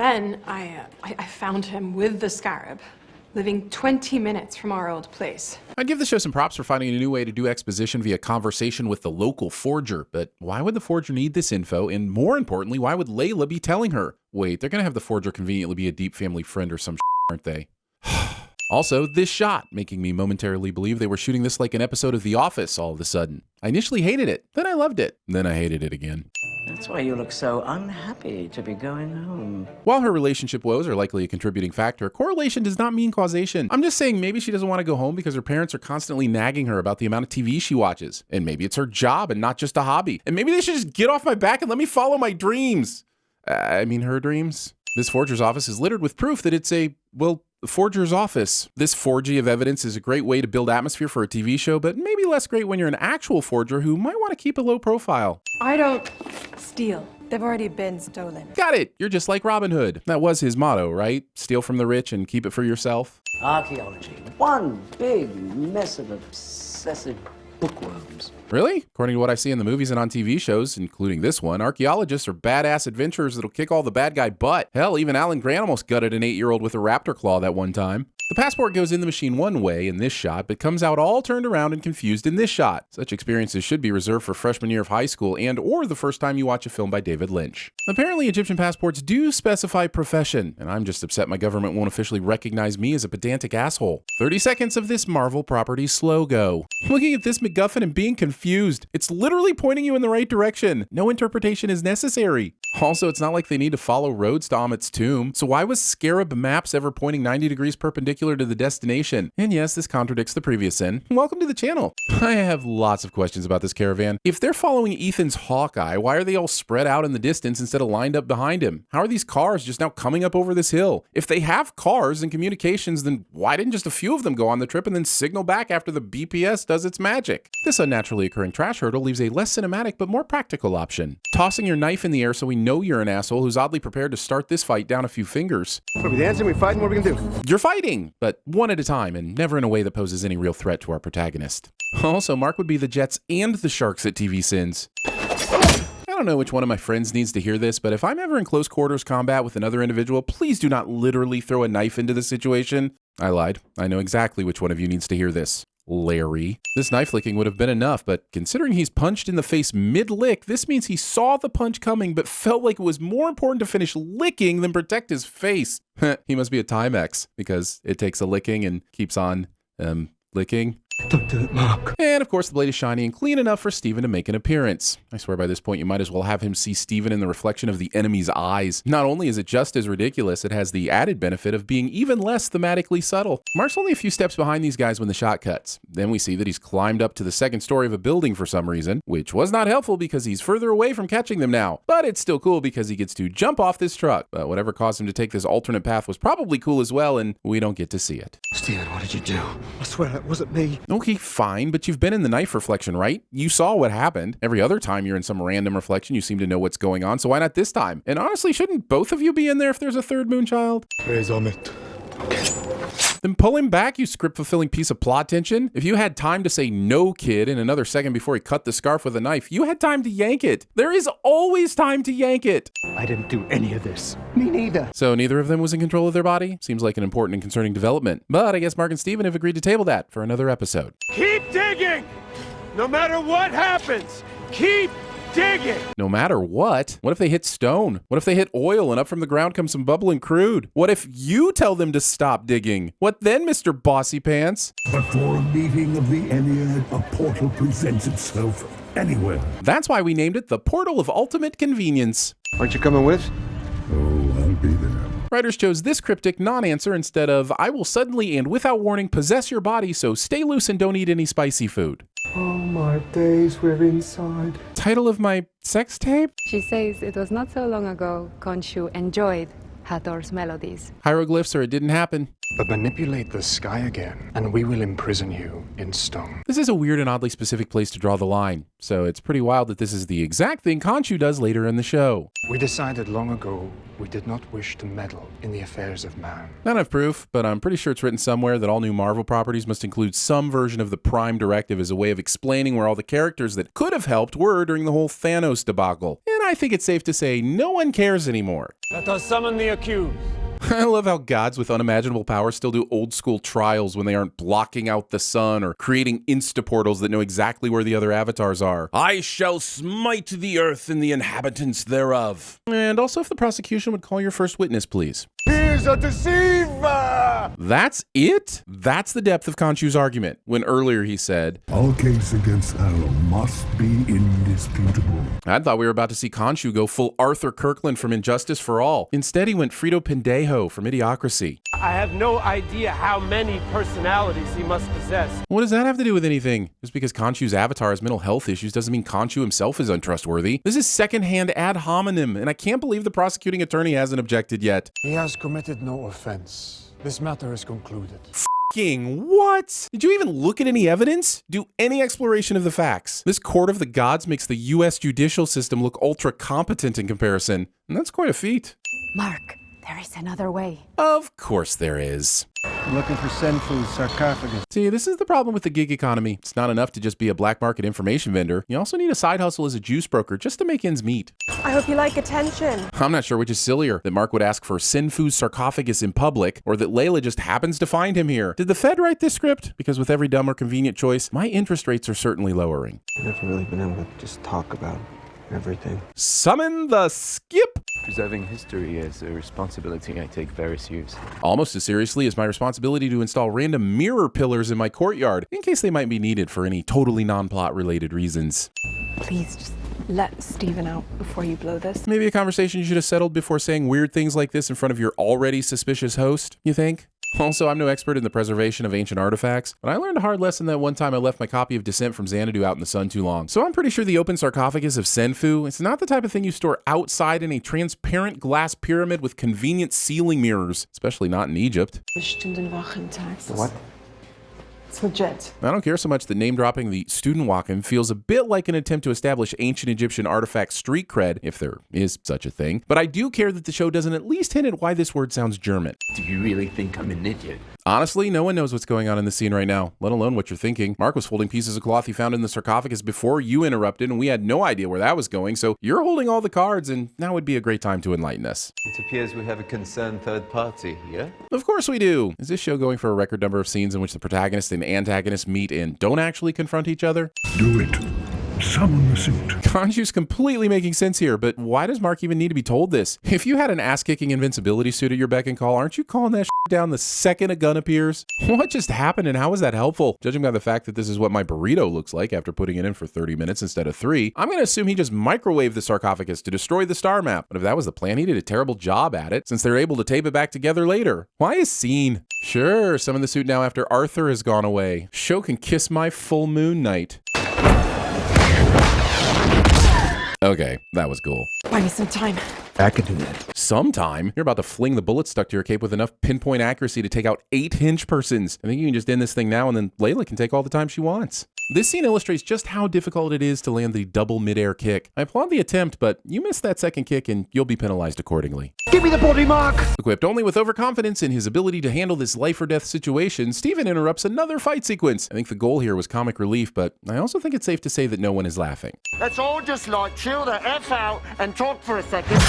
then I found him with the scarab, living 20 minutes from our old place. I'd give the show some props for finding a new way to do exposition via conversation with the local forger, but why would the forger need this info? And more importantly, why would Layla be telling her? Wait, they're gonna have the forger conveniently be a deep family friend or some aren't they? Also, this shot, making me momentarily believe they were shooting this like an episode of The Office all of a sudden. I initially hated it, then I loved it, then I hated it again. That's why you look so unhappy to be going home. While her relationship woes are likely a contributing factor, correlation does not mean causation. I'm just saying maybe she doesn't want to go home because her parents are constantly nagging her about the amount of TV she watches. And maybe it's her job and not just a hobby. And maybe they should just get off my back and let me follow my dreams. Her dreams. This forger's office is littered with proof that it's a forger's office. This forgery of evidence is a great way to build atmosphere for a TV show, but maybe less great when you're an actual forger who might want to keep a low profile. I don't steal. They've already been stolen. Got it! You're just like Robin Hood. That was his motto, right? Steal from the rich and keep it for yourself. Archaeology. One big mess of obsessive bookworms. Really? According to what I see in the movies and on TV shows, including this one, archaeologists are badass adventurers that'll kick all the bad guy butt. Hell, even Alan Grant almost gutted an 8-year-old with a raptor claw that one time. The passport goes in the machine one way in this shot, but comes out all turned around and confused in this shot. Such experiences should be reserved for freshman year of high school and or the first time you watch a film by David Lynch. Apparently, Egyptian passports do specify profession, and I'm just upset my government won't officially recognize me as a pedantic asshole. 30 seconds of this Marvel property slow-go. Looking at this MacGuffin and being confused. It's literally pointing you in the right direction. No interpretation is necessary. Also, it's not like they need to follow roads to Amit's tomb, so why was Scarab Maps ever pointing 90 degrees perpendicular to the destination? And yes, this contradicts the previous sin. Welcome to the channel. I have lots of questions about this caravan. If they're following Ethan's Hawkeye, why are they all spread out in the distance instead of lined up behind him? How are these cars just now coming up over this hill? If they have cars and communications, then why didn't just a few of them go on the trip and then signal back after the BPS does its magic? This unnaturally occurring trash hurdle leaves a less cinematic but more practical option. Tossing your knife in the air so we know you're an asshole who's oddly prepared to start this fight down a few fingers. Are we dancing? We fighting? What are we gonna do? You're fighting, but one at a time and never in a way that poses any real threat to our protagonist. Also, Marc would be the Jets and the Sharks at TVSins. I don't know which one of my friends needs to hear this, but if I'm ever in close quarters combat with another individual, please do not literally throw a knife into the situation. I lied. I know exactly which one of you needs to hear this. Larry. This knife licking would have been enough, but considering he's punched in the face mid-lick, this means he saw the punch coming but felt like it was more important to finish licking than protect his face. He must be a Timex, because it takes a licking and keeps on, licking. Don't do it, Marc. And of course the blade is shiny and clean enough for Steven to make an appearance. I swear by this point you might as well have him see Steven in the reflection of the enemy's eyes. Not only is it just as ridiculous, it has the added benefit of being even less thematically subtle. Marc's only a few steps behind these guys when the shot cuts. Then we see that he's climbed up to the second story of a building for some reason, which was not helpful because he's further away from catching them now. But it's still cool because he gets to jump off this truck. But whatever caused him to take this alternate path was probably cool as well, and we don't get to see it. Steven, what did you do? I swear it wasn't me. Okay, fine, but you've been in the knife reflection, right? You saw what happened. Every other time you're in some random reflection, you seem to know what's going on, so why not this time? And honestly, shouldn't both of you be in there if there's a third Moonchild? Praise Amit. Then pull him back, you script-fulfilling piece of plot tension. If you had time to say no, kid, in another second before he cut the scarf with a knife, you had time to yank it. There is always time to yank it. I didn't do any of this. Me neither. So neither of them was in control of their body? Seems like an important and concerning development. But I guess Marc and Steven have agreed to table that for another episode. Keep digging! No matter what happens, keep digging! No matter what? What if they hit stone? What if they hit oil and up from the ground comes some bubbling crude? What if you tell them to stop digging? What then, Mr. Bossy Pants? Before a meeting of the Ennead, a portal presents itself anywhere. That's why we named it the Portal of Ultimate Convenience. Aren't you coming with? Oh, I'll be there. Writers chose this cryptic non-answer instead of, I will suddenly and without warning possess your body, so stay loose and don't eat any spicy food. Oh, my days, we're inside. Title of my sex tape? She says it was not so long ago Khonshu enjoyed Hathor's melodies. Hieroglyphs or it didn't happen. But manipulate the sky again, and we will imprison you in stone. This is a weird and oddly specific place to draw the line, so it's pretty wild that this is the exact thing Khonshu does later in the show. We decided long ago we did not wish to meddle in the affairs of man. Not enough proof, but I'm pretty sure it's written somewhere that all new Marvel properties must include some version of the Prime Directive as a way of explaining where all the characters that could have helped were during the whole Thanos debacle. And I think it's safe to say no one cares anymore. Let us summon the accused. I love how gods with unimaginable power still do old school trials when they aren't blocking out the sun or creating insta-portals that know exactly where the other avatars are. I shall smite the earth and the inhabitants thereof. And also if the prosecution would call your first witness, please. He's a deceiver! That's it? That's the depth of Khonshu's argument, when earlier he said, Our case against Arrow must be indisputable. I thought we were about to see Khonshu go full Arthur Kirkland from Injustice for All. Instead, he went Frito Pendejo from Idiocracy. I have no idea how many personalities he must possess. What does that have to do with anything? Just because Khonshu's avatar has mental health issues doesn't mean Khonshu himself is untrustworthy. This is secondhand ad hominem, and I can't believe the prosecuting attorney hasn't objected yet. He has committed no offense. This matter is concluded. F***ing what? Did you even look at any evidence? Do any exploration of the facts? This court of the gods makes the US judicial system look ultra competent in comparison, and that's quite a feat. Mark, there is another way. Of course there is. I'm looking for Senfu's sarcophagus. See, this is the problem with the gig economy. It's not enough to just be a black market information vendor. You also need a side hustle as a juice broker just to make ends meet. I hope you like attention. I'm not sure which is sillier, that Mark would ask for Senfu's sarcophagus in public, or that Layla just happens to find him here. Did the Fed write this script? Because with every dumb or convenient choice, my interest rates are certainly lowering. I've never really been able to just talk about everything. Summon the skip! Preserving history is a responsibility I take very seriously. Almost as seriously as my responsibility to install random mirror pillars in my courtyard, in case they might be needed for any totally non-plot related reasons. Please just let Steven out before you blow this. Maybe a conversation you should have settled before saying weird things like this in front of your already suspicious host, you think? Also, I'm no expert in the preservation of ancient artifacts, but I learned a hard lesson that one time I left my copy of Descent from Xanadu out in the sun too long. So I'm pretty sure the open sarcophagus of Senfu is not the type of thing you store outside in a transparent glass pyramid with convenient ceiling mirrors, especially not in Egypt. What? It's legit. I don't care so much that name-dropping the student walk-in feels a bit like an attempt to establish ancient Egyptian artifact street cred, if there is such a thing, but I do care that the show doesn't at least hint at why this word sounds German. Do you really think I'm an idiot? Honestly, no one knows what's going on in the scene right now, let alone what you're thinking. Mark was folding pieces of cloth he found in the sarcophagus before you interrupted, and we had no idea where that was going, so you're holding all the cards, and now would be a great time to enlighten us. It appears we have a concerned third party here. Of course we do! Is this show going for a record number of scenes in which the protagonist and antagonist meet and don't actually confront each other? Do it. Summon the suit. Khonshu's completely making sense here, but why does Mark even need to be told this? If you had an ass-kicking invincibility suit at your beck and call, aren't you calling that shit down the second a gun appears? What just happened and how was that helpful? Judging by the fact that this is what my burrito looks like after putting it in for 30 minutes instead of 3, I'm gonna assume he just microwaved the sarcophagus to destroy the star map. But if that was the plan, he did a terrible job at it, since they're able to tape it back together later. Why is scene? Sure, summon the suit now after Arthur has gone away. Show can kiss my full moon night. Okay, that was cool. Buy me some time. I can do that. Sometime, you're about to fling the bullet stuck to your cape with enough pinpoint accuracy to take out 8 hinge persons. I think you can just end this thing now and then Layla can take all the time she wants. This scene illustrates just how difficult it is to land the double midair kick. I applaud the attempt, but you missed that second kick and you'll be penalized accordingly. Give me the body, Mark! Equipped only with overconfidence in his ability to handle this life or death situation, Steven interrupts another fight sequence. I think the goal here was comic relief, but I also think it's safe to say that no one is laughing. Let's all just like chill the F out and talk for a second.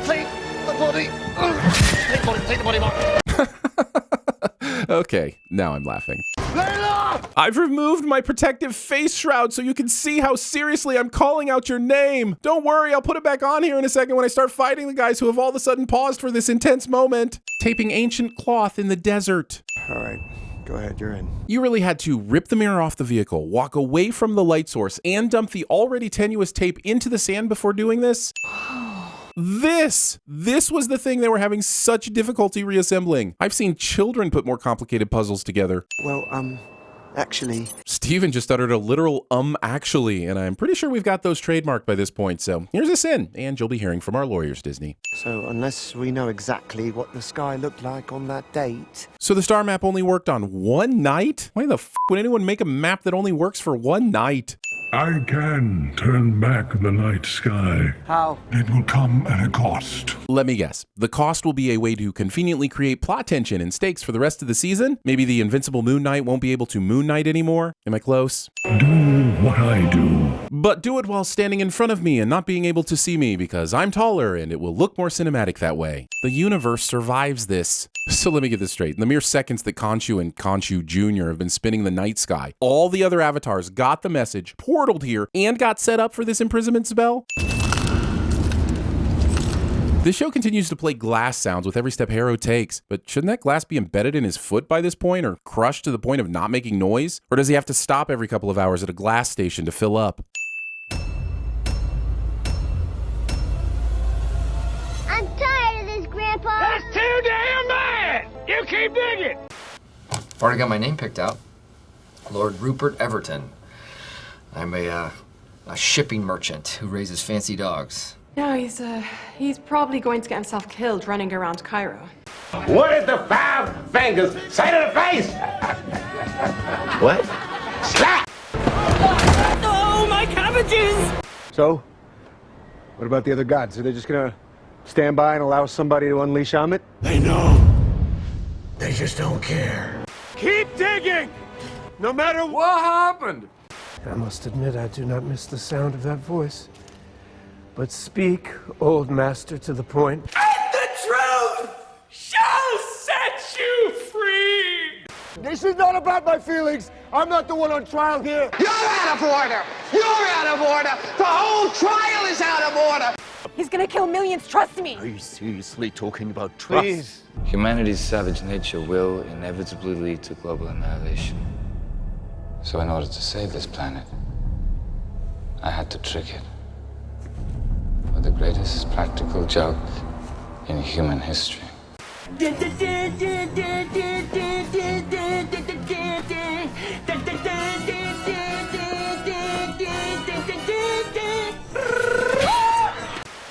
Take the body. Take the body, Mark. Okay, now I'm laughing. Layla! I've removed my protective face shroud so you can see how seriously I'm calling out your name. Don't worry, I'll put it back on here in a second when I start fighting the guys who have all of a sudden paused for this intense moment. Taping ancient cloth in the desert. All right, go ahead, you're in. You really had to rip the mirror off the vehicle, walk away from the light source, and dump the already tenuous tape into the sand before doing this? This was the thing they were having such difficulty reassembling. I've seen children put more complicated puzzles together. Well, Actually. Steven just uttered a literal actually, and I'm pretty sure we've got those trademarked by this point, so here's a sin, and you'll be hearing from our lawyers, Disney. So unless we know exactly what the sky looked like on that date... So the star map only worked on one night? Why the f would anyone make a map that only works for one night? I can turn back the night sky. How? It will come at a cost. Let me guess. The cost will be a way to conveniently create plot tension and stakes for the rest of the season? Maybe the invincible Moon Knight won't be able to Moon Knight anymore? Am I close? Do what I do. But do it while standing in front of me and not being able to see me because I'm taller and it will look more cinematic that way. The universe survives this. So let me get this straight. In the mere seconds that Khonshu and Khonshu Jr. have been spinning the night sky, all the other avatars got the message, portaled here, and got set up for this imprisonment spell? This show continues to play glass sounds with every step Harrow takes, but shouldn't that glass be embedded in his foot by this point, or crushed to the point of not making noise? Or does he have to stop every couple of hours at a glass station to fill up? I'm tired of this, Grandpa. That's too damn bad! You keep digging! I've already got my name picked out. Lord Rupert Everton. I'm a shipping merchant who raises fancy dogs. No, he's probably going to get himself killed running around Cairo. What did the five fingers say to the face? What? Slap! Oh, my cabbages! So, what about the other gods? Are they just gonna stand by and allow somebody to unleash Amit? They know. They just don't care. Keep digging! No matter What happened? I must admit I do not miss the sound of that voice. But speak, old master, to the point. And the truth shall set you free! This is not about my feelings. I'm not the one on trial here. You're out of order! You're out of order! The whole trial is out of order! He's gonna kill millions, trust me! Are you seriously talking about trust? Please. Humanity's savage nature will inevitably lead to global annihilation. So in order to save this planet, I had to trick it. For the greatest practical joke in human history.